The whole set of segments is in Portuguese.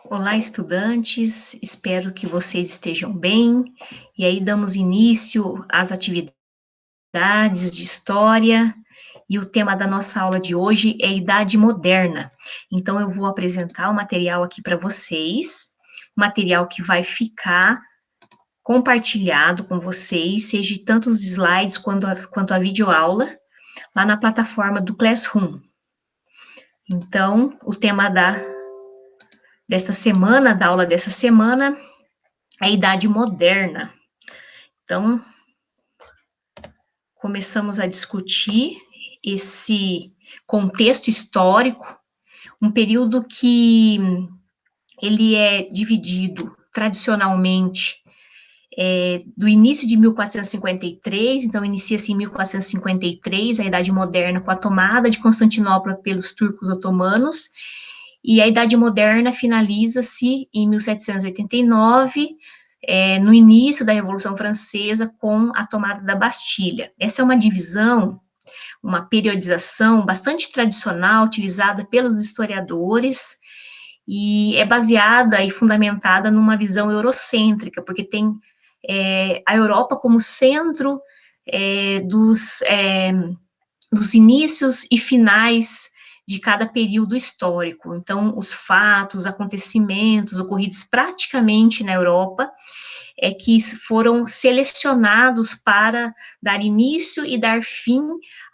Olá, estudantes, espero que vocês estejam bem. E aí, damos início às atividades de história. E o tema da nossa aula de hoje é Idade Moderna. Então, eu vou apresentar o material aqui para vocês, material que vai ficar compartilhado com vocês, seja tanto os slides quanto a videoaula, lá na plataforma do Classroom. Então, o tema desta semana, da aula dessa semana, é a Idade Moderna. Então, começamos a discutir esse contexto histórico, um período que ele é dividido tradicionalmente do início de 1453, então inicia-se em 1453, a Idade Moderna, com a tomada de Constantinopla pelos turcos otomanos, e a Idade Moderna finaliza-se em 1789, no início da Revolução Francesa, com a tomada da Bastilha. Essa é uma divisão, uma periodização bastante tradicional, utilizada pelos historiadores, e é baseada e fundamentada numa visão eurocêntrica, porque tem a Europa como centro dos inícios e finais de cada período histórico. Então, os fatos, acontecimentos ocorridos praticamente na Europa que foram selecionados para dar início e dar fim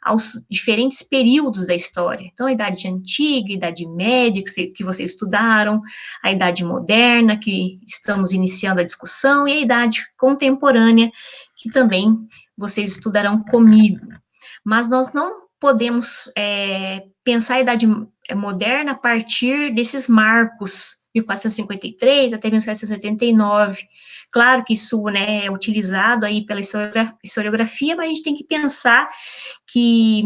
aos diferentes períodos da história. Então, a Idade Antiga, a Idade Média, que vocês estudaram, a Idade Moderna, que estamos iniciando a discussão, e a Idade Contemporânea, que também vocês estudarão comigo. Mas nós não podemos pensar a Idade Moderna a partir desses marcos, 1453 até 1789. Claro que isso, né, é utilizado aí pela historiografia, mas a gente tem que pensar que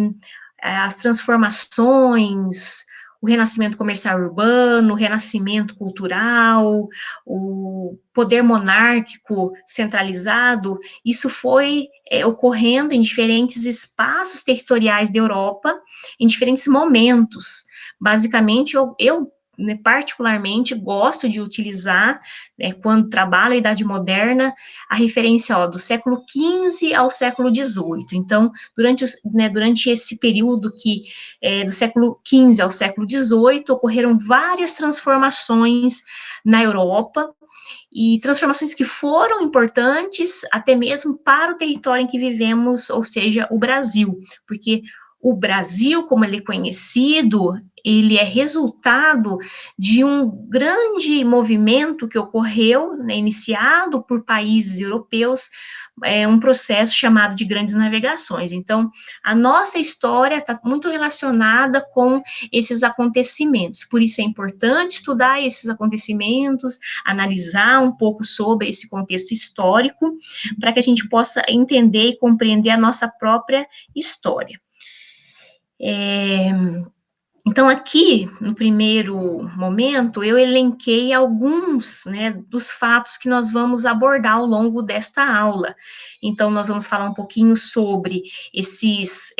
as transformações, o renascimento comercial urbano, o renascimento cultural, o poder monárquico centralizado, isso foi ocorrendo em diferentes espaços territoriais da Europa, em diferentes momentos. Basicamente, eu particularmente gosto de utilizar, quando trabalho a Idade Moderna, a referência do século XV ao século XVIII. Então, durante esse período do século XV ao século XVIII, ocorreram várias transformações na Europa, e transformações que foram importantes até mesmo para o território em que vivemos, ou seja, o Brasil, porque o Brasil, como ele é conhecido, ele é resultado de um grande movimento que ocorreu, iniciado por países europeus, um processo chamado de grandes navegações. Então, a nossa história está muito relacionada com esses acontecimentos, por isso é importante estudar esses acontecimentos, analisar um pouco sobre esse contexto histórico, para que a gente possa entender e compreender a nossa própria história. Então, aqui, no primeiro momento, eu elenquei alguns, dos fatos que nós vamos abordar ao longo desta aula. Então, nós vamos falar um pouquinho sobre esses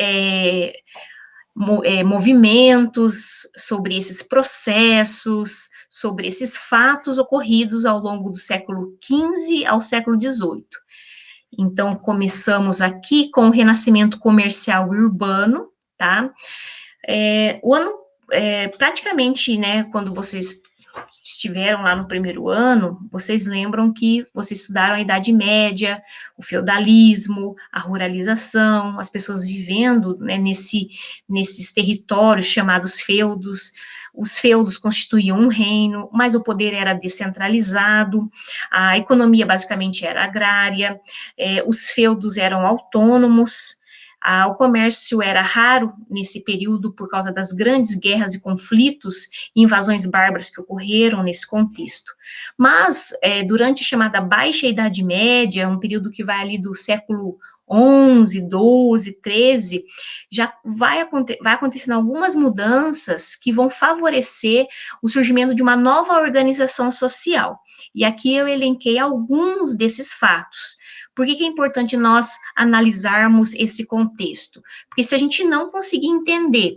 movimentos, sobre esses processos, sobre esses fatos ocorridos ao longo do século XV ao século XVIII. Então, começamos aqui com o renascimento comercial e urbano, tá? Praticamente, quando vocês estiveram lá no primeiro ano, vocês lembram que vocês estudaram a Idade Média, o feudalismo, a ruralização, as pessoas vivendo, nesses territórios chamados feudos. Os feudos constituíam um reino, mas o poder era descentralizado, a economia basicamente era agrária, os feudos eram autônomos. O comércio era raro nesse período por causa das grandes guerras e conflitos e invasões bárbaras que ocorreram nesse contexto. Mas, durante a chamada Baixa Idade Média, um período que vai ali do século XI, XII, XIII, já vai acontecendo algumas mudanças que vão favorecer o surgimento de uma nova organização social. E aqui eu elenquei alguns desses fatos. Por que é importante nós analisarmos esse contexto? Porque se a gente não conseguir entender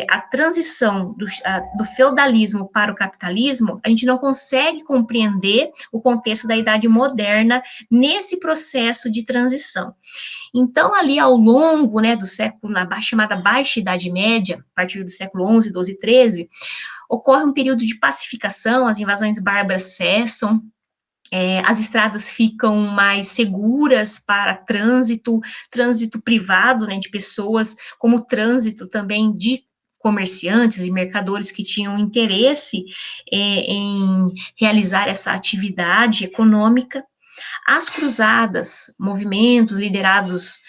a transição do feudalismo para o capitalismo, a gente não consegue compreender o contexto da Idade Moderna nesse processo de transição. Então, ali ao longo, né, do século, na chamada Baixa Idade Média, a partir do século XI, XII, XIII, ocorre um período de pacificação, as invasões bárbaras cessam, as estradas ficam mais seguras para trânsito privado, né, de pessoas, como trânsito também de comerciantes e mercadores que tinham interesse em realizar essa atividade econômica. As cruzadas, movimentos liderados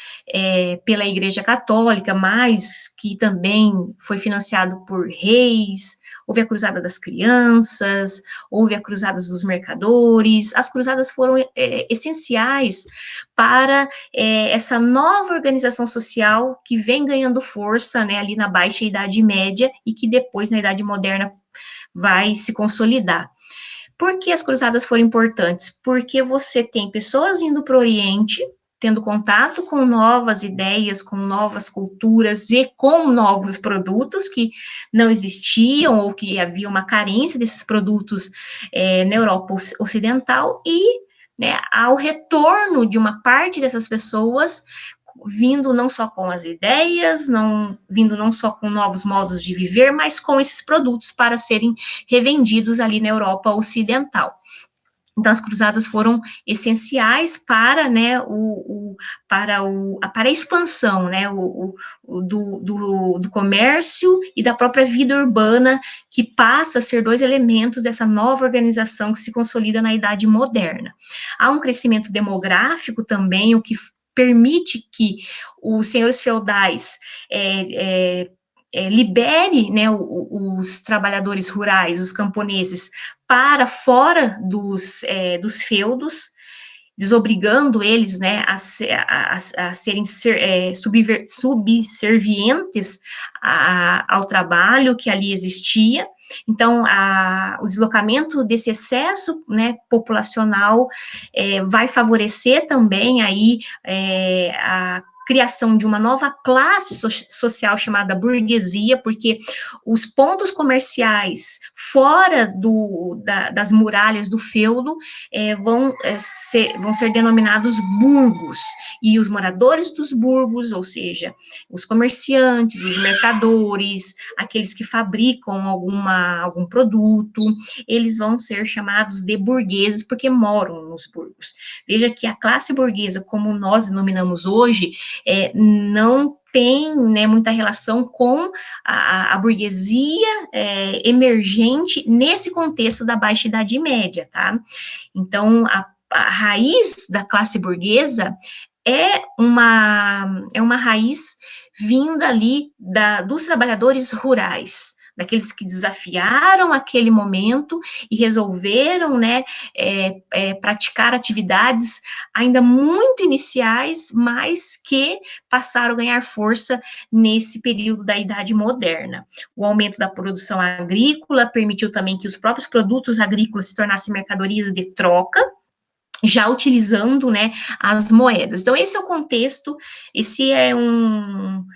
pela Igreja Católica, mas que também foi financiado por reis, houve a Cruzada das Crianças, houve a Cruzada dos Mercadores, as cruzadas foram essenciais para essa nova organização social que vem ganhando força, né, ali na Baixa Idade Média e que depois, na Idade Moderna, vai se consolidar. Por que as cruzadas foram importantes? Porque você tem pessoas indo para o Oriente, tendo contato com novas ideias, com novas culturas e com novos produtos que não existiam ou que havia uma carência desses produtos na Europa Ocidental e, né, ao retorno de uma parte dessas pessoas vindo não só com as ideias, vindo não só com novos modos de viver, mas com esses produtos para serem revendidos ali na Europa Ocidental. Então, as cruzadas foram essenciais para, né, para a expansão, né, do comércio e da própria vida urbana, que passa a ser dois elementos dessa nova organização que se consolida na Idade Moderna. Há um crescimento demográfico também, o que permite que os senhores feudais libere, né, os trabalhadores rurais, os camponeses, para fora dos feudos, desobrigando eles, né, a serem subservientes ao trabalho que ali existia. Então, o deslocamento desse excesso, né, populacional vai favorecer também aí a criação de uma nova classe social chamada burguesia, porque os pontos comerciais fora das muralhas do feudo vão ser denominados burgos, e os moradores dos burgos, ou seja, os comerciantes, os mercadores, aqueles que fabricam algum produto, eles vão ser chamados de burgueses porque moram nos burgos. Veja que a classe burguesa, como nós denominamos hoje, não tem, né, muita relação com a burguesia emergente nesse contexto da Baixa Idade Média, tá? Então, a raiz da classe burguesa é uma raiz vinda ali dos trabalhadores rurais, daqueles que desafiaram aquele momento e resolveram, né, praticar atividades ainda muito iniciais, mas que passaram a ganhar força nesse período da Idade Moderna. O aumento da produção agrícola permitiu também que os próprios produtos agrícolas se tornassem mercadorias de troca, já utilizando, né, as moedas. Então, esse é o contexto, esse é um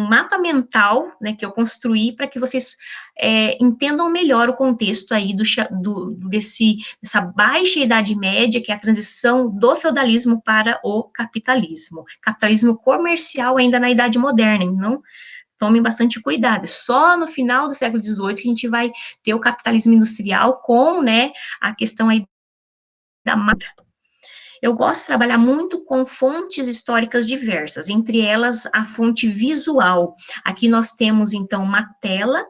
mapa mental, né, que eu construí para que vocês entendam melhor o contexto aí dessa baixa Idade Média, que é a transição do feudalismo para o capitalismo comercial ainda na Idade Moderna, então tomem bastante cuidado, é só no final do século XVIII que a gente vai ter o capitalismo industrial com, né, a questão aí da máquina. Eu gosto de trabalhar muito com fontes históricas diversas, entre elas a fonte visual. Aqui nós temos, então, uma tela,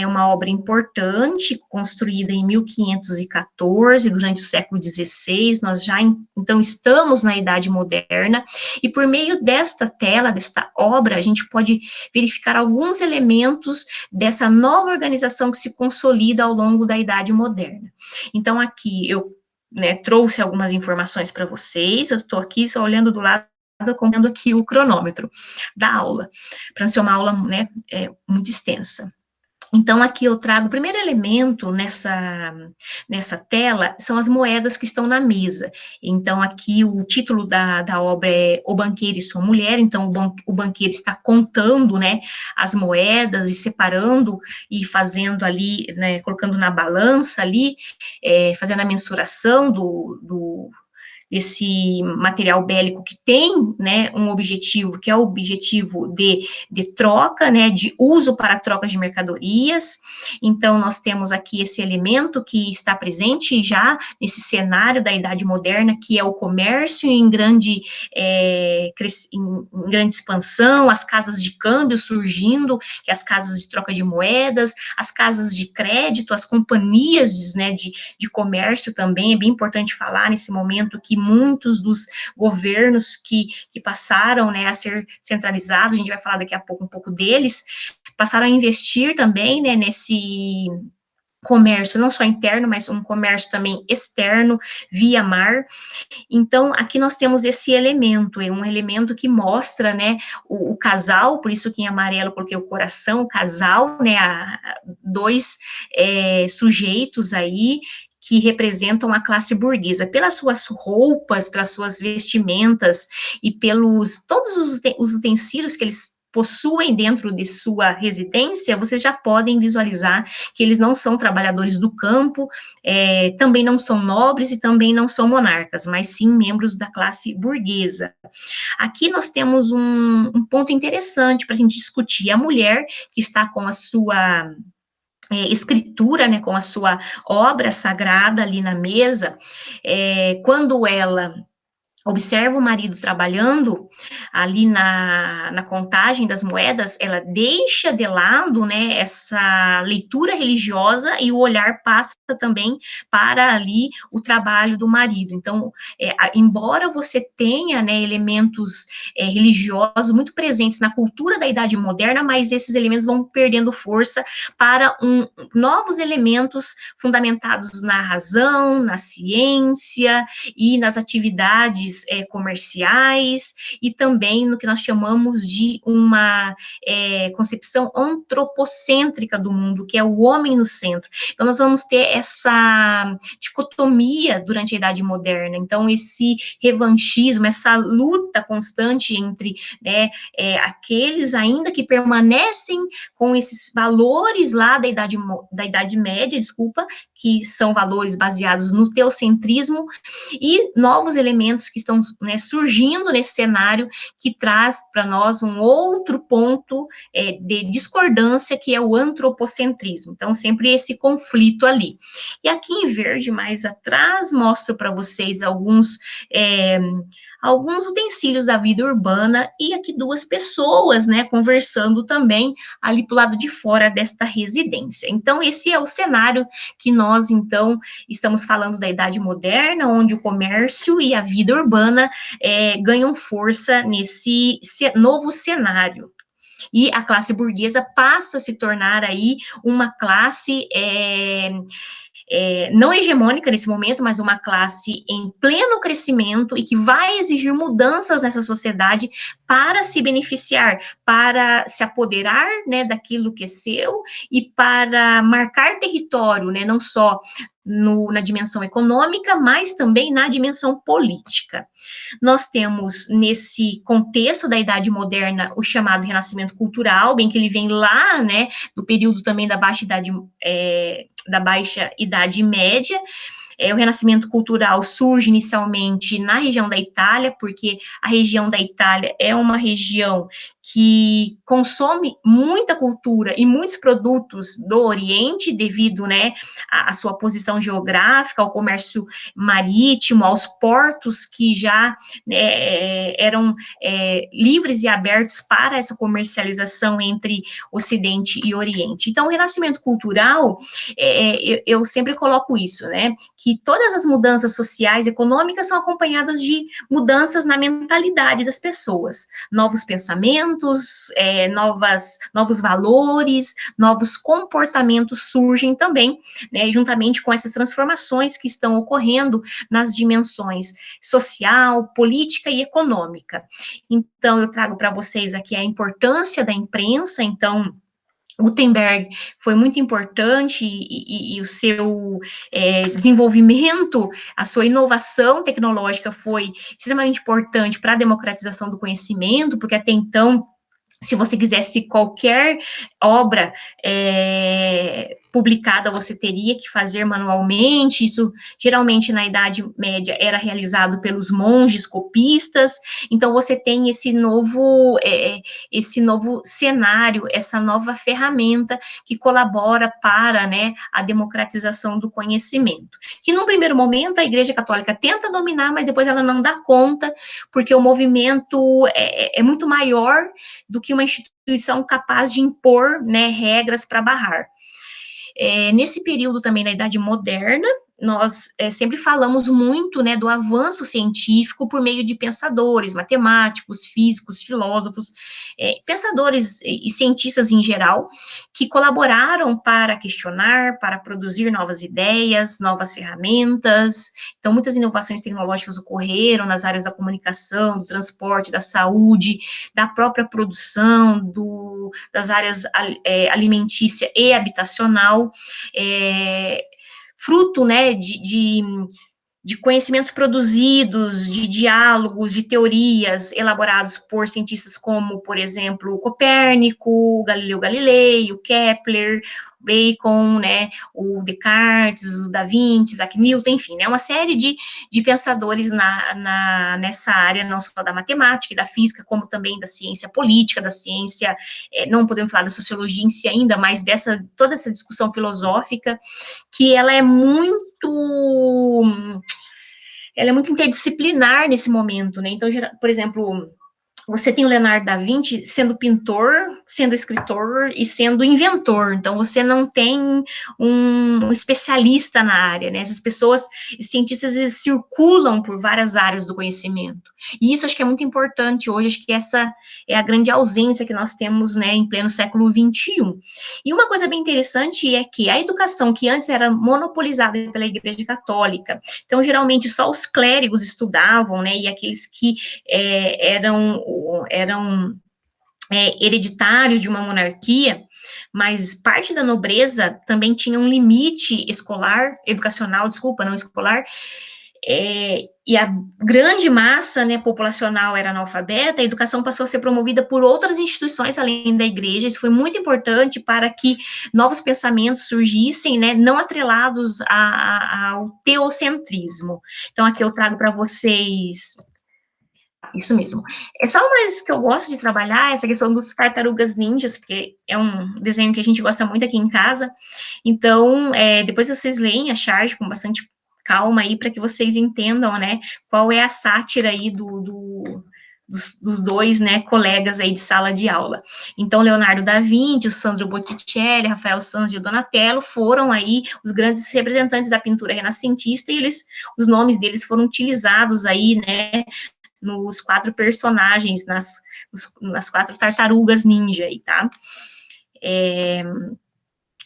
uma obra importante, construída em 1514, durante o século XVI, nós já, então, estamos na Idade Moderna, e por meio desta tela, desta obra, a gente pode verificar alguns elementos dessa nova organização que se consolida ao longo da Idade Moderna. Então, aqui eu trouxe algumas informações para vocês, eu estou aqui só olhando do lado, acompanhando aqui o cronômetro da aula, para ser uma aula, né, muito extensa. Então, aqui eu trago o primeiro elemento nessa tela, são as moedas que estão na mesa. Então, aqui o título da obra é O Banqueiro e Sua Mulher, então o banqueiro está contando, né, as moedas e separando e fazendo ali, né, colocando na balança ali, fazendo a mensuração desse material bélico que tem, né, um objetivo, que é o objetivo de troca, né, de uso para troca de mercadorias. Então, nós temos aqui esse elemento que está presente já nesse cenário da Idade Moderna, que é o comércio em grande, em grande expansão, as casas de câmbio surgindo, que é as casas de troca de moedas, as casas de crédito, as companhias, né, de comércio também. É bem importante falar nesse momento que muitos dos governos que passaram, né, a ser centralizados, a gente vai falar daqui a pouco um pouco deles, passaram a investir também, né, nesse comércio, não só interno, mas um comércio também externo, via mar. Então, aqui nós temos esse elemento, é um elemento que mostra, né, o casal, por isso que em amarelo eu coloquei o coração, o casal, né, dois sujeitos aí, que representam a classe burguesa, pelas suas roupas, pelas suas vestimentas e pelos todos os utensílios que eles possuem dentro de sua residência, vocês já podem visualizar que eles não são trabalhadores do campo, também não são nobres e também não são monarcas, mas sim membros da classe burguesa. Aqui nós temos um ponto interessante para a gente discutir. A mulher que está com a sua escritura, né, com a sua obra sagrada ali na mesa, quando ela observa o marido trabalhando ali na contagem das moedas, ela deixa de lado, né, essa leitura religiosa e o olhar passa também para ali o trabalho do marido. Então, embora você tenha, né, elementos religiosos muito presentes na cultura da Idade Moderna, mas esses elementos vão perdendo força para novos elementos fundamentados na razão, na ciência e nas atividades comerciais, e também no que nós chamamos de uma concepção antropocêntrica do mundo, que é o homem no centro. Então, nós vamos ter essa dicotomia durante a Idade Moderna, então, esse revanchismo, essa luta constante entre, né, aqueles ainda que permanecem com esses valores lá da Idade Média, desculpa, que são valores baseados no teocentrismo, e novos elementos que estão, né, surgindo nesse cenário, que traz para nós um outro ponto de discordância, que é o antropocentrismo. Então, sempre esse conflito ali. E aqui em verde, mais atrás, mostro para vocês alguns utensílios da vida urbana, e aqui duas pessoas, né, conversando também ali para o lado de fora desta residência. Então, esse é o cenário que nós, então, estamos falando da Idade Moderna, onde o comércio e a vida urbana ganham força nesse novo cenário. E a classe burguesa passa a se tornar aí uma classe não hegemônica nesse momento, mas uma classe em pleno crescimento e que vai exigir mudanças nessa sociedade para se beneficiar, para se apoderar, né, daquilo que é seu e para marcar território, né, não só na dimensão econômica, mas também na dimensão política. Nós temos, nesse contexto da Idade Moderna, o chamado Renascimento Cultural, bem que ele vem lá, né, do período também da Baixa Idade Média. O Renascimento Cultural surge inicialmente na região da Itália, porque a região da Itália é uma região que consome muita cultura e muitos produtos do Oriente, devido, né, à sua posição geográfica, ao comércio marítimo, aos portos que já, né, eram livres e abertos para essa comercialização entre Ocidente e Oriente. Então, o Renascimento Cultural, eu sempre coloco isso, né, que todas as mudanças sociais e econômicas são acompanhadas de mudanças na mentalidade das pessoas, novos pensamentos, novos valores, novos comportamentos surgem também, né, juntamente com essas transformações que estão ocorrendo nas dimensões social, política e econômica. Então, eu trago para vocês aqui a importância da imprensa. Então, Gutenberg foi muito importante e o seu desenvolvimento, a sua inovação tecnológica foi extremamente importante para a democratização do conhecimento, porque até então, se você quisesse qualquer obra publicada, você teria que fazer manualmente. Isso geralmente na Idade Média era realizado pelos monges copistas. Então você tem esse novo cenário, essa nova ferramenta que colabora para, né, a democratização do conhecimento. Que num primeiro momento a Igreja Católica tenta dominar, mas depois ela não dá conta, porque o movimento é muito maior do que uma instituição capaz de impor, né, regras para barrar. Nesse período também, na Idade Moderna, nós sempre falamos muito, né, do avanço científico por meio de pensadores, matemáticos, físicos, filósofos, pensadores e cientistas em geral, que colaboraram para questionar, para produzir novas ideias, novas ferramentas. Então, muitas inovações tecnológicas ocorreram nas áreas da comunicação, do transporte, da saúde, da própria produção, das áreas alimentícia e habitacional, fruto, né, de conhecimentos produzidos, de diálogos, de teorias elaborados por cientistas como, por exemplo, Copérnico, Galileu Galilei, o Kepler, Bacon, né, o Descartes, o Da Vinci, Isaac Newton, enfim, né, uma série de pensadores nessa área, não só da matemática e da física, como também da ciência política, da ciência, não podemos falar da sociologia em si ainda, mas toda essa discussão filosófica, que ela é muito interdisciplinar nesse momento, né? Então, por exemplo, você tem o Leonardo da Vinci sendo pintor, sendo escritor e sendo inventor. Então, você não tem um especialista na área, né? Essas pessoas, cientistas, eles circulam por várias áreas do conhecimento. E isso acho que é muito importante hoje, acho que essa é a grande ausência que nós temos, né, em pleno século XXI. E uma coisa bem interessante é que a educação que antes era monopolizada pela Igreja Católica, então, geralmente, só os clérigos estudavam, né, e aqueles que eram hereditários de uma monarquia, mas parte da nobreza também tinha um limite escolar, educacional, desculpa, não escolar, e a grande massa, né, populacional era analfabeta, a educação passou a ser promovida por outras instituições além da igreja. Isso foi muito importante para que novos pensamentos surgissem, né, não atrelados ao teocentrismo. Então, aqui eu trago para vocês isso mesmo. É só mais que eu gosto de trabalhar essa questão dos tartarugas ninjas, porque é um desenho que a gente gosta muito aqui em casa. Então, depois vocês leem a charge com bastante calma aí, para que vocês entendam, né, qual é a sátira aí dos dois, né, colegas aí de sala de aula. Então, Leonardo da Vinci, o Sandro Botticelli, Rafael Sanzio e o Donatello foram aí os grandes representantes da pintura renascentista, e os nomes deles foram utilizados aí, né, nos 4 personagens, nas 4 tartarugas ninja aí, tá?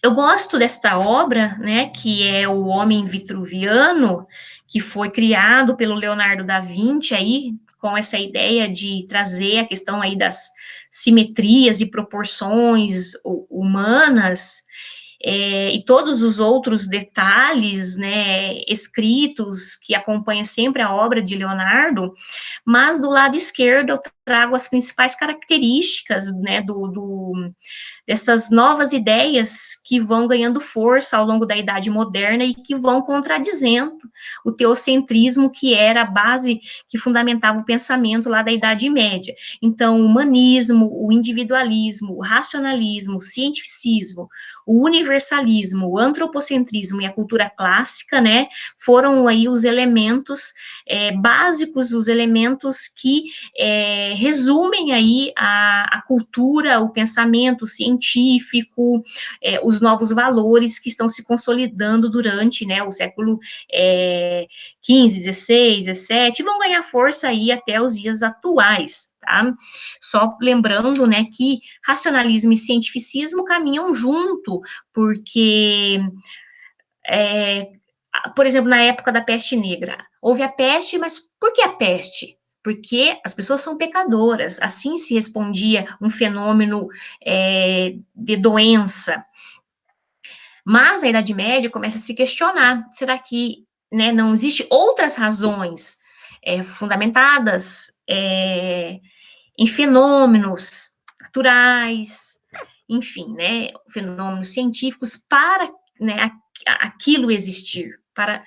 Eu gosto desta obra, né, que é o Homem Vitruviano, que foi criado pelo Leonardo da Vinci aí, com essa ideia de trazer a questão aí das simetrias e proporções humanas, e todos os outros detalhes, né, escritos que acompanham sempre a obra de Leonardo, mas do lado esquerdo eu trago as principais características, né, dessas novas ideias que vão ganhando força ao longo da Idade Moderna e que vão contradizendo o teocentrismo, que era a base que fundamentava o pensamento lá da Idade Média. Então, o humanismo, o individualismo, o racionalismo, o cientificismo, o universalismo, o antropocentrismo e a cultura clássica, né, foram aí os elementos básicos, os elementos que resumem aí a cultura, o pensamento científico, os novos valores que estão se consolidando durante, né, o século XV, XVI, XVII, e vão ganhar força aí até os dias atuais, tá? Só lembrando, né, que racionalismo e cientificismo caminham junto, porque, por exemplo, na época da peste negra, houve a peste, mas por que a peste? porque as pessoas são pecadoras, assim se respondia um fenômeno de doença. Mas a Idade Média começa a se questionar, será que, né, não existe outras razões fundamentadas em fenômenos naturais, enfim, né, fenômenos científicos para, né, aquilo existir, para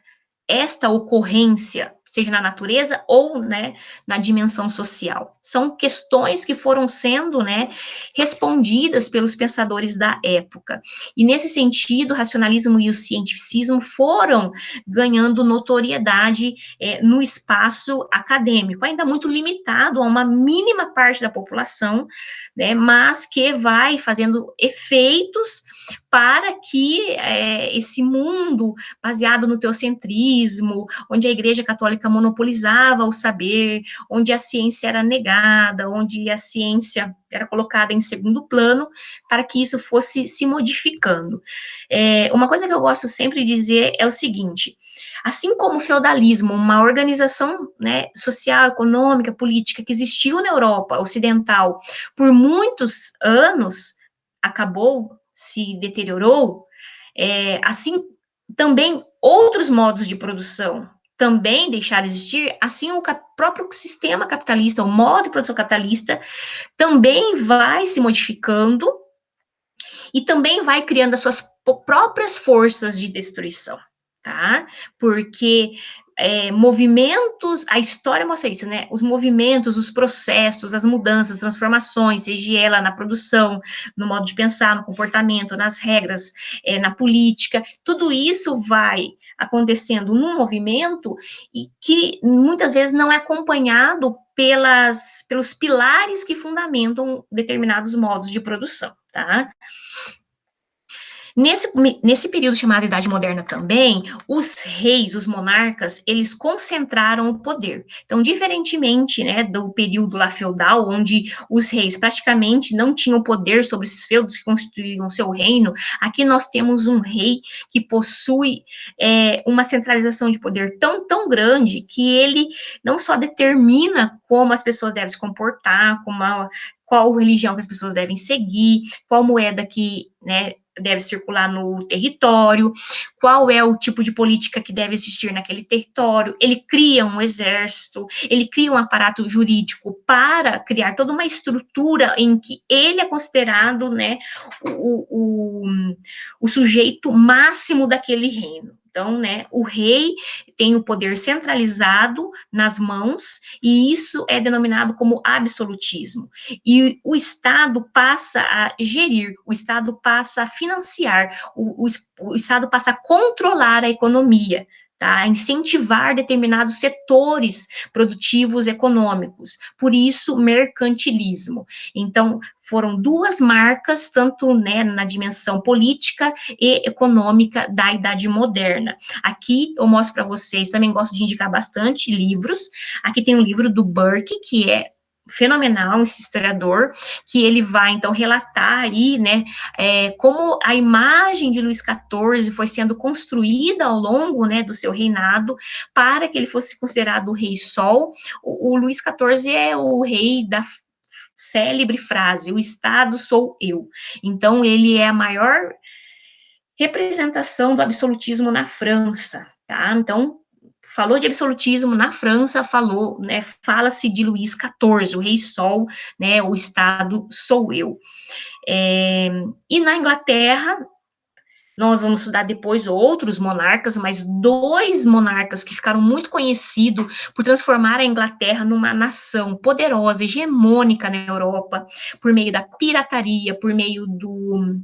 esta ocorrência, seja na natureza ou, né, na dimensão social. São questões que foram sendo, né, respondidas pelos pensadores da época. E nesse sentido, o racionalismo e o cientificismo foram ganhando notoriedade no espaço acadêmico, ainda muito limitado a uma mínima parte da população, né, mas que vai fazendo efeitos para que esse mundo baseado no teocentrismo, onde a Igreja Católica monopolizava o saber, onde a ciência era negada, onde a ciência era colocada em segundo plano, para que isso fosse se modificando. Uma coisa que eu gosto sempre de dizer é o seguinte: assim como o feudalismo, uma organização, né, social, econômica, política que existiu na Europa Ocidental por muitos anos, acabou, se deteriorou, assim também outros modos de produção também deixaram de existir, assim o próprio sistema capitalista, o modo de produção capitalista, também vai se modificando e também vai criando as suas próprias forças de destruição, tá? Porque movimentos, a história mostra isso, né? Os movimentos, os processos, as mudanças, as transformações, seja ela na produção, no modo de pensar, no comportamento, nas regras, na política, tudo isso vai acontecendo num movimento e que muitas vezes não é acompanhado pelos pilares que fundamentam determinados modos de produção, tá? Nesse período chamado Idade Moderna também, os reis, os monarcas, eles concentraram o poder. Então, diferentemente, né, do período lá feudal, onde os reis praticamente não tinham poder sobre esses feudos que constituíam seu reino, aqui nós temos um rei que possui uma centralização de poder tão grande que ele não só determina como as pessoas devem se comportar, qual religião que as pessoas devem seguir, qual moeda que, né, deve circular no território, qual é o tipo de política que deve existir naquele território. Ele cria um exército, ele cria um aparato jurídico para criar toda uma estrutura em que ele é considerado, né, o sujeito máximo daquele reino. Então, né, o rei tem o poder centralizado nas mãos, e isso é denominado como absolutismo. E o Estado passa a gerir, o Estado passa a financiar, o Estado passa a controlar a economia, tá? A incentivar determinados setores produtivos econômicos. Por isso, mercantilismo. Então, foram duas marcas, tanto, né, na dimensão política e econômica da Idade Moderna. Aqui eu mostro para vocês, também gosto de indicar bastante livros. Aqui tem um livro do Burke, que é fenomenal, esse historiador, que ele vai, então, relatar aí, né, como a imagem de Luís XIV foi sendo construída ao longo, né, do seu reinado, para que ele fosse considerado o rei sol. O Luís XIV é o rei da célebre frase, o Estado sou eu. Então, ele é a maior representação do absolutismo na França, tá? Então, falou de absolutismo na França, né, fala-se de Luís XIV, o rei sol, né, o Estado sou eu. E na Inglaterra, nós vamos estudar depois outros monarcas, mas dois monarcas que ficaram muito conhecidos por transformar a Inglaterra numa nação poderosa, hegemônica na Europa, por meio da pirataria, por meio do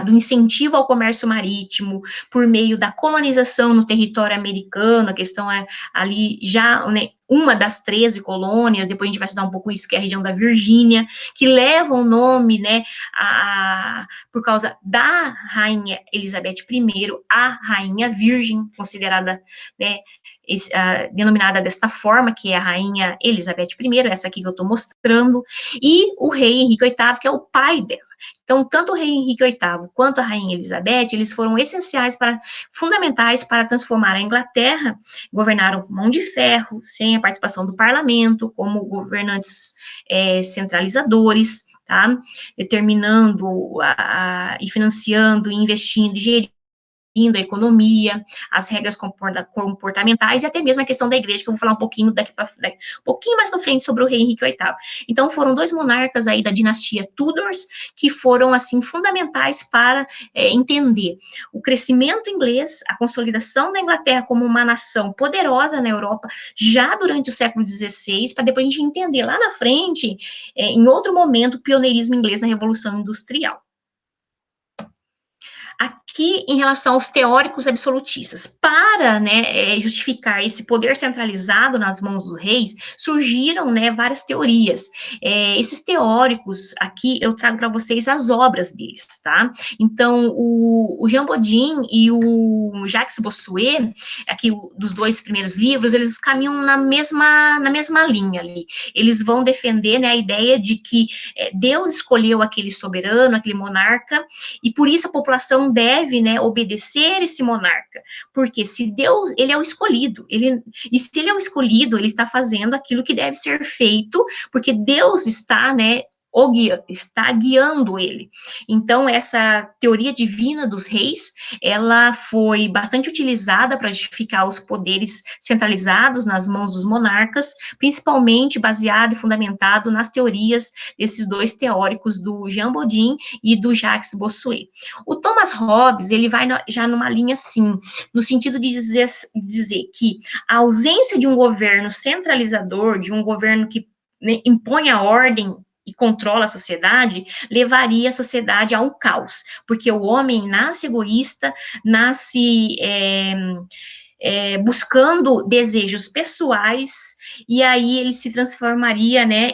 incentivo ao comércio marítimo, por meio da colonização no território americano. A questão é ali já, né, uma das 13 colônias, depois a gente vai estudar um pouco isso, que é a região da Virgínia, que leva o nome, né, por causa da rainha Elizabeth I, a rainha virgem, considerada, né, denominada desta forma, que é a rainha Elizabeth I, essa aqui que eu estou mostrando, e o rei Henrique VIII, que é o pai dela. Então, tanto o rei Henrique VIII quanto a rainha Elizabeth, eles foram fundamentais para transformar a Inglaterra. Governaram com mão de ferro, sem a participação do parlamento, como governantes centralizadores, tá? Determinando e financiando, investindo e gerindo a economia, as regras comportamentais e até mesmo a questão da igreja, que eu vou falar um pouquinho um pouquinho mais para frente sobre o rei Henrique VIII. Então, foram dois monarcas aí da dinastia Tudors que foram, assim, fundamentais para entender o crescimento inglês, a consolidação da Inglaterra como uma nação poderosa na Europa, já durante o século XVI, para depois a gente entender lá na frente, em outro momento, o pioneirismo inglês na Revolução Industrial. Aqui, em relação aos teóricos absolutistas, para, né, justificar esse poder centralizado nas mãos dos reis, surgiram, né, várias teorias. Esses teóricos, aqui eu trago para vocês as obras deles, tá? Então, o Jean Bodin e o Jacques Bossuet, aqui dos dois primeiros livros, eles caminham na mesma linha ali. Eles vão defender, né, a ideia de que Deus escolheu aquele soberano, aquele monarca, e por isso a população deve, né, obedecer esse monarca, porque se Deus, ele é o escolhido, e se ele é o escolhido, ele está fazendo aquilo que deve ser feito, porque Deus está, né, está guiando ele. Então, essa teoria divina dos reis, ela foi bastante utilizada para justificar os poderes centralizados nas mãos dos monarcas, principalmente baseado e fundamentado nas teorias desses dois teóricos, do Jean Bodin e do Jacques Bossuet. O Thomas Hobbes, ele vai já numa linha assim, no sentido de dizer que a ausência de um governo centralizador, de um governo que, né, impõe a ordem e controla a sociedade, levaria a sociedade a um caos, porque o homem nasce egoísta, nasce buscando desejos pessoais, e aí ele se transformaria, né,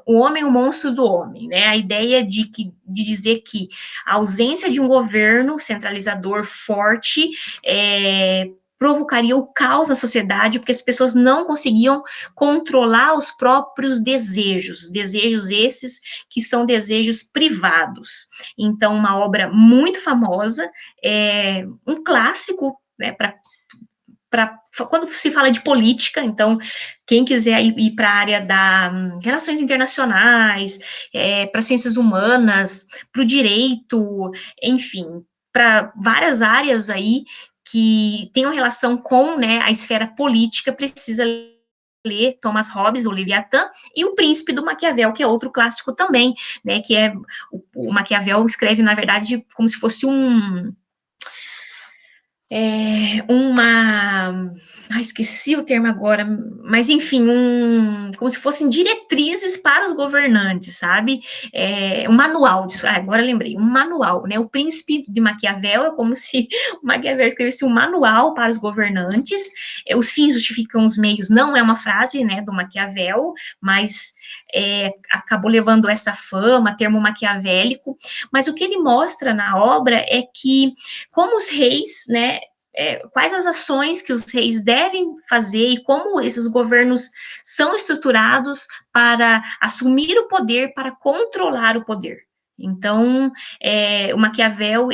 o homem é o monstro do homem, né, a ideia de dizer que a ausência de um governo centralizador forte provocaria o caos na sociedade, porque as pessoas não conseguiam controlar os próprios desejos esses que são desejos privados. Então, uma obra muito famosa, um clássico, né, quando se fala de política, então, quem quiser ir para a área da relações internacionais, para ciências humanas, para o direito, enfim, para várias áreas aí que tenham relação com, né, a esfera política, precisa ler Thomas Hobbes, o Leviatã, e o Príncipe do Maquiavel, que é outro clássico também, né, que o Maquiavel escreve, na verdade, como se fosse esqueci o termo agora, mas enfim, como se fossem diretrizes para os governantes, sabe? Um manual disso, agora lembrei, um manual, né? O Príncipe de Maquiavel é como se o Maquiavel escrevesse um manual para os governantes, os fins justificam os meios, não é uma frase, né, do Maquiavel, mas acabou levando essa fama, termo maquiavélico, mas o que ele mostra na obra é que, como os reis, né, quais as ações que os reis devem fazer e como esses governos são estruturados para assumir o poder, para controlar o poder. Então, o Maquiavel,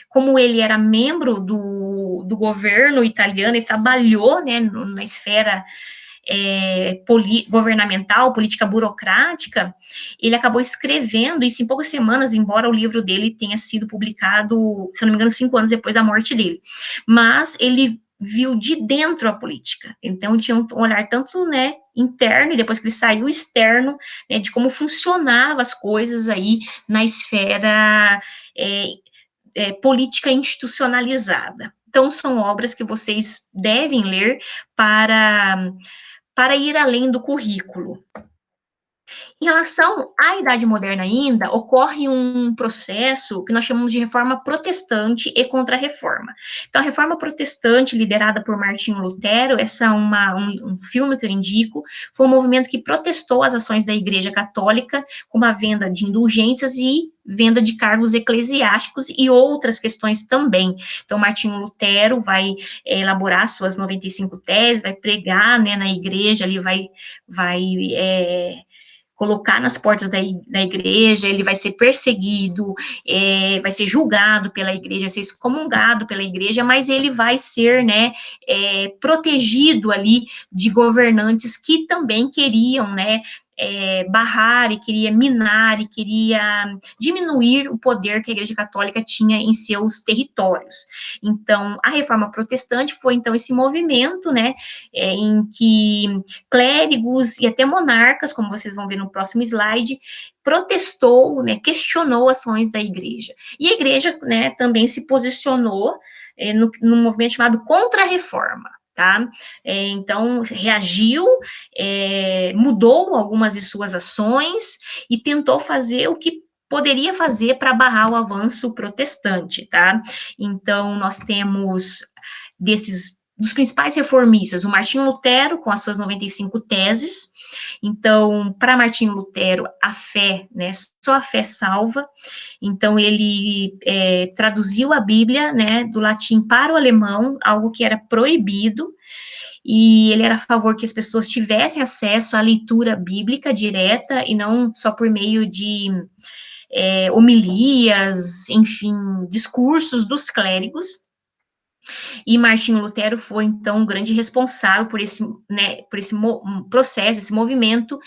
como ele era membro do governo italiano, ele trabalhou, né, na esfera governamental, política burocrática, ele acabou escrevendo isso em poucas semanas, embora o livro dele tenha sido publicado, se eu não me engano, 5 anos depois da morte dele. Mas ele viu de dentro a política, então tinha um olhar tanto, né, interno, e depois que ele saiu, externo, né, de como funcionavam as coisas aí na esfera política institucionalizada. Então, são obras que vocês devem ler para ir além do currículo. Em relação à Idade Moderna ainda, ocorre um processo que nós chamamos de Reforma Protestante e Contra-Reforma. Então, a Reforma Protestante, liderada por Martinho Lutero, essa é um filme que eu indico, foi um movimento que protestou as ações da Igreja Católica, como a venda de indulgências e venda de cargos eclesiásticos e outras questões também. Então, Martinho Lutero vai elaborar suas 95 teses, vai pregar, né, na igreja, ali vai colocar nas portas da igreja, ele vai ser perseguido, vai ser julgado pela igreja, ser excomungado pela igreja, mas ele vai ser, né, protegido ali de governantes que também queriam, né, barrar e queria minar e queria diminuir o poder que a Igreja Católica tinha em seus territórios. Então, a Reforma Protestante foi, então, esse movimento, né, em que clérigos e até monarcas, como vocês vão ver no próximo slide, protestou, né, questionou ações da Igreja. E a Igreja, né, também se posicionou no movimento chamado Contra-Reforma. Tá? Então, reagiu, mudou algumas de suas ações e tentou fazer o que poderia fazer para barrar o avanço protestante, tá? Então, nós temos dos principais reformistas, o Martinho Lutero, com as suas 95 teses. Então, para Martinho Lutero, a fé, né, só a fé salva. Então, ele traduziu a Bíblia, né, do latim para o alemão, algo que era proibido, e ele era a favor que as pessoas tivessem acesso à leitura bíblica direta, e não só por meio de homilias, enfim, discursos dos clérigos. E Martinho Lutero foi, então, um grande responsável por esse, né, processo, esse movimento,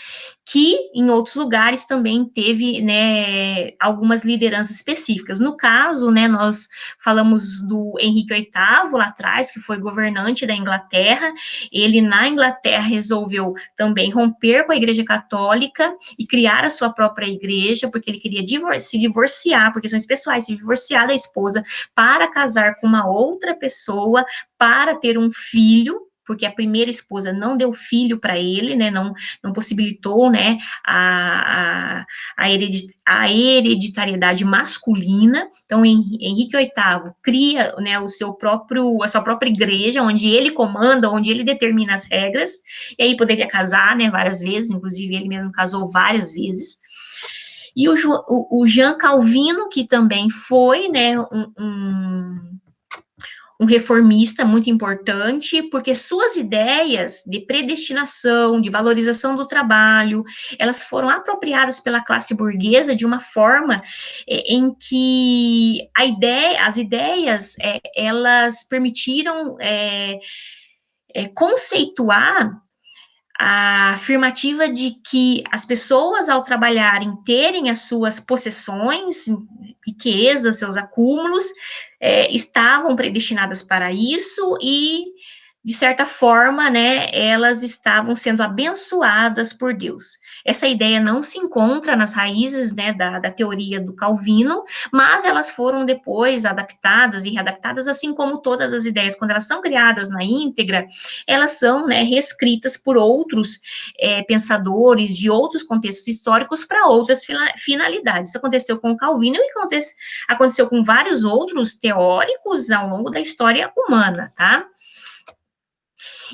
que em outros lugares também teve, né, algumas lideranças específicas. No caso, né, nós falamos do Henrique VIII lá atrás, que foi governante da Inglaterra. Ele, na Inglaterra, resolveu também romper com a Igreja Católica e criar a sua própria igreja, porque ele queria se divorciar, por questões pessoais, se divorciar da esposa para casar com uma outra pessoa, para ter um filho, porque a primeira esposa não deu filho para ele, né, não possibilitou, né, a hereditariedade masculina. Então, Henrique VIII cria, né, a sua própria igreja, onde ele comanda, onde ele determina as regras, e aí poderia casar, né, várias vezes, inclusive ele mesmo casou várias vezes. E o Jean Calvino, que também foi, né, um reformista muito importante, porque suas ideias de predestinação, de valorização do trabalho, elas foram apropriadas pela classe burguesa de uma forma em que as ideias, elas permitiram conceituar a afirmativa de que as pessoas, ao trabalharem, terem as suas possessões, riquezas, seus acúmulos, estavam predestinadas para isso e, de certa forma, né, elas estavam sendo abençoadas por Deus. Essa ideia não se encontra nas raízes, né, da teoria do Calvino, mas elas foram depois adaptadas e readaptadas, assim como todas as ideias, quando elas são criadas na íntegra, elas são, né, reescritas por outros pensadores de outros contextos históricos para outras finalidades. Isso aconteceu com Calvino e aconteceu com vários outros teóricos ao longo da história humana, tá?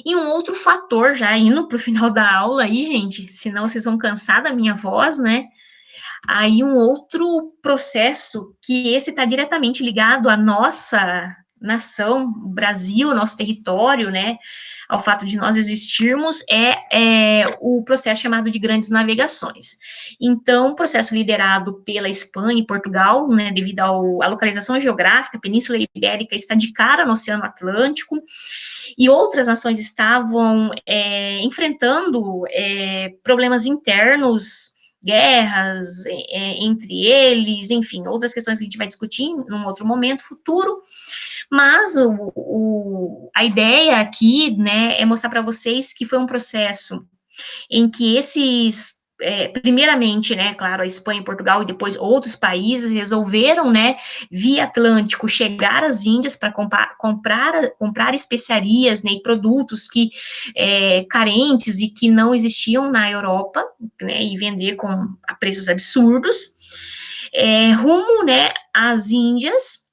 E um outro fator, já indo para o final da aula aí, gente, senão vocês vão cansar da minha voz, né? Aí um outro processo, que esse está diretamente ligado à nossa nação, Brasil, nosso território, né? Ao fato de nós existirmos, é o processo chamado de grandes navegações. Então, processo liderado pela Espanha e Portugal, né, devido à localização geográfica, a Península Ibérica está de cara no Oceano Atlântico, e outras nações estavam enfrentando problemas internos, guerras entre eles, enfim, outras questões que a gente vai discutir num outro momento futuro, mas a ideia aqui, né, é mostrar para vocês que foi um processo em que primeiramente, né, claro, a Espanha e Portugal e depois outros países resolveram, né, via Atlântico, chegar às Índias para comprar especiarias, né, e produtos carentes e que não existiam na Europa, né, e vender a preços absurdos, rumo, né, às Índias,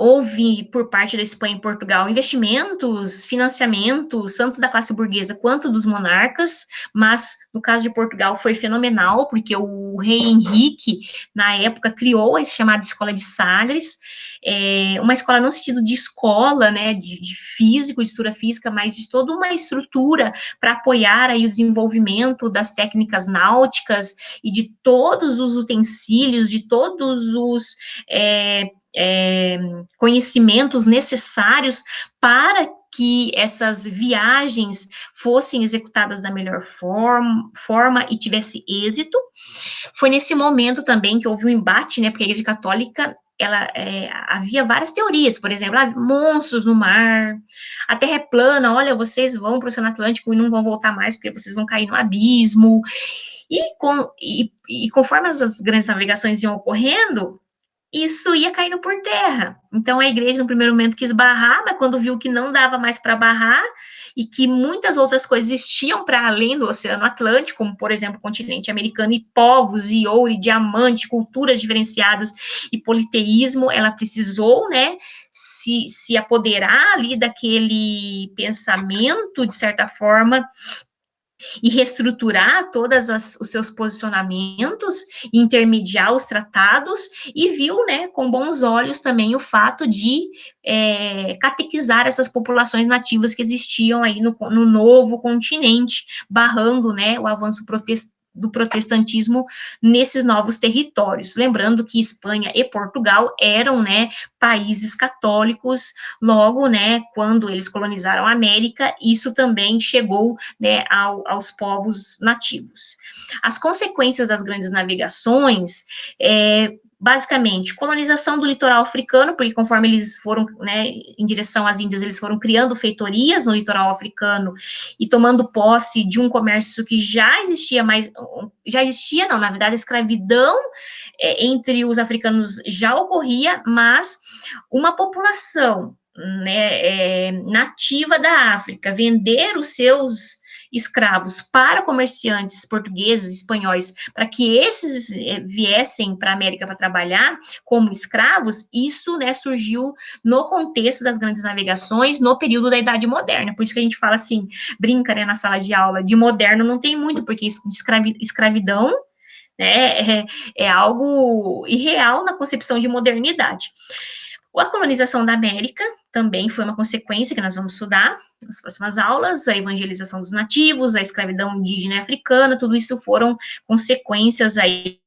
houve, por parte da Espanha e Portugal, investimentos, financiamentos, tanto da classe burguesa quanto dos monarcas, mas no caso de Portugal foi fenomenal, porque o rei Henrique, na época, criou a chamada Escola de Sagres, uma escola não no sentido de escola, né, de físico, estrutura física, mas de toda uma estrutura para apoiar aí o desenvolvimento das técnicas náuticas e de todos os utensílios, de todos os conhecimentos necessários para que essas viagens fossem executadas da melhor forma e tivesse êxito. Foi nesse momento também que houve um embate, né, porque a Igreja Católica, havia várias teorias, por exemplo, monstros no mar, a Terra é plana, olha, vocês vão para o Oceano Atlântico e não vão voltar mais, porque vocês vão cair no abismo, e conforme as grandes navegações iam ocorrendo, isso ia caindo por terra. Então, a igreja, no primeiro momento, quis barrar, mas quando viu que não dava mais para barrar, e que muitas outras coisas existiam para além do Oceano Atlântico, como, por exemplo, o continente americano, e povos, e ouro, e diamante, culturas diferenciadas, e politeísmo, ela precisou, né, se apoderar ali daquele pensamento, de certa forma, e reestruturar todos os seus posicionamentos, intermediar os tratados, e viu, né, com bons olhos também o fato de catequizar essas populações nativas que existiam aí no novo continente, barrando, né, o avanço do protestantismo nesses novos territórios. Lembrando que Espanha e Portugal eram, né, países católicos, logo, né, quando eles colonizaram a América, isso também chegou, né, aos povos nativos. As consequências das grandes navegações, basicamente, colonização do litoral africano, porque conforme eles foram, né, em direção às Índias, eles foram criando feitorias no litoral africano e tomando posse de um comércio que já existia, não, na verdade, a escravidão entre os africanos já ocorria, mas uma população, né, nativa da África, vender os seus escravos para comerciantes portugueses, espanhóis, para que esses viessem para a América para trabalhar como escravos, isso, né, surgiu no contexto das grandes navegações, no período da Idade Moderna. Por isso que a gente fala assim, brinca, né, na sala de aula, de moderno não tem muito, porque escravidão, né, é algo irreal na concepção de modernidade. A colonização da América também foi uma consequência que nós vamos estudar nas próximas aulas, a evangelização dos nativos, a escravidão indígena e africana, tudo isso foram consequências aí,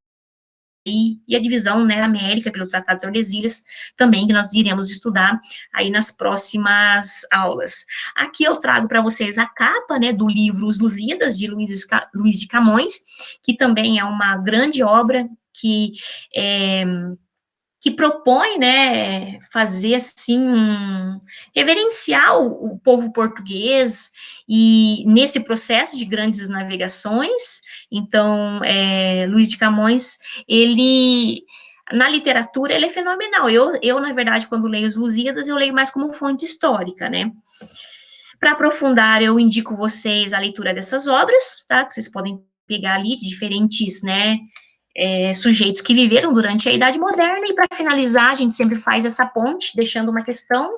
e a divisão, né, da América pelo Tratado de Tordesilhas, também, que nós iremos estudar aí nas próximas aulas. Aqui eu trago para vocês a capa, né, do livro Os Lusíadas, de Luís de Camões, que também é uma grande obra que propõe, né, fazer, assim, reverenciar o povo português, e nesse processo de grandes navegações. Então, Luís de Camões, ele, na literatura, ele é fenomenal. Eu, na verdade, quando leio os Lusíadas, eu leio mais como fonte histórica, né. Para aprofundar, eu indico vocês a leitura dessas obras, tá, que vocês podem pegar ali de diferentes, né, sujeitos que viveram durante a Idade Moderna, e para finalizar, a gente sempre faz essa ponte, deixando uma questão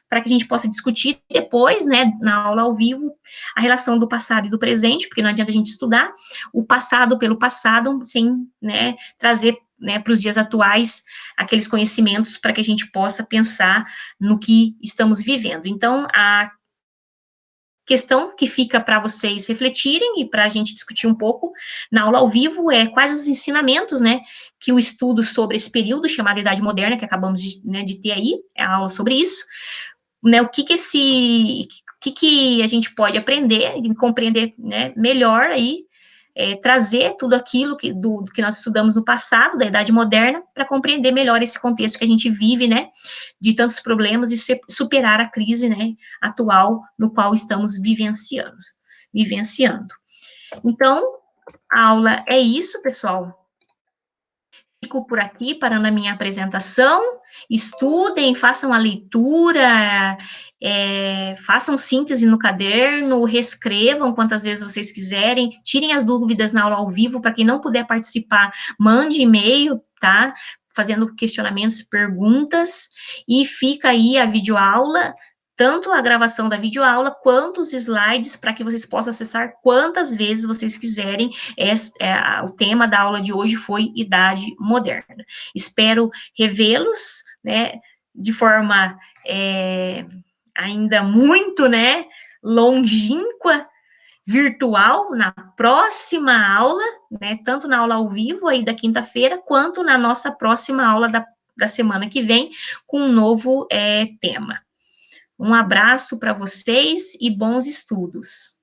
para que a gente possa discutir depois, né, na aula ao vivo, a relação do passado e do presente, porque não adianta a gente estudar o passado pelo passado, sem, né, trazer, né, para os dias atuais aqueles conhecimentos para que a gente possa pensar no que estamos vivendo. Então, a questão que fica para vocês refletirem e para a gente discutir um pouco na aula ao vivo é quais os ensinamentos, né, que o estudo sobre esse período chamado Idade Moderna, que acabamos de ter aí, a aula sobre isso, né, o que a gente pode aprender e compreender, né, melhor aí, trazer tudo aquilo do que nós estudamos no passado, da Idade Moderna, para compreender melhor esse contexto que a gente vive, né, de tantos problemas, e superar a crise, né, atual no qual estamos vivenciando. Então, a aula é isso, pessoal. Fico por aqui, parando a minha apresentação. Estudem, façam a leitura, façam síntese no caderno, reescrevam quantas vezes vocês quiserem, tirem as dúvidas na aula ao vivo. Para quem não puder participar, mande e-mail, tá? fazendo questionamentos, perguntas, e fica aí a videoaula, tanto a gravação da videoaula, quanto os slides, para que vocês possam acessar quantas vezes vocês quiserem. O tema da aula de hoje foi Idade Moderna. Espero revê-los, né, de forma ainda muito, né, longínqua, virtual, na próxima aula, né, tanto na aula ao vivo aí da quinta-feira, quanto na nossa próxima aula da semana que vem, com um novo tema. Um abraço para vocês e bons estudos.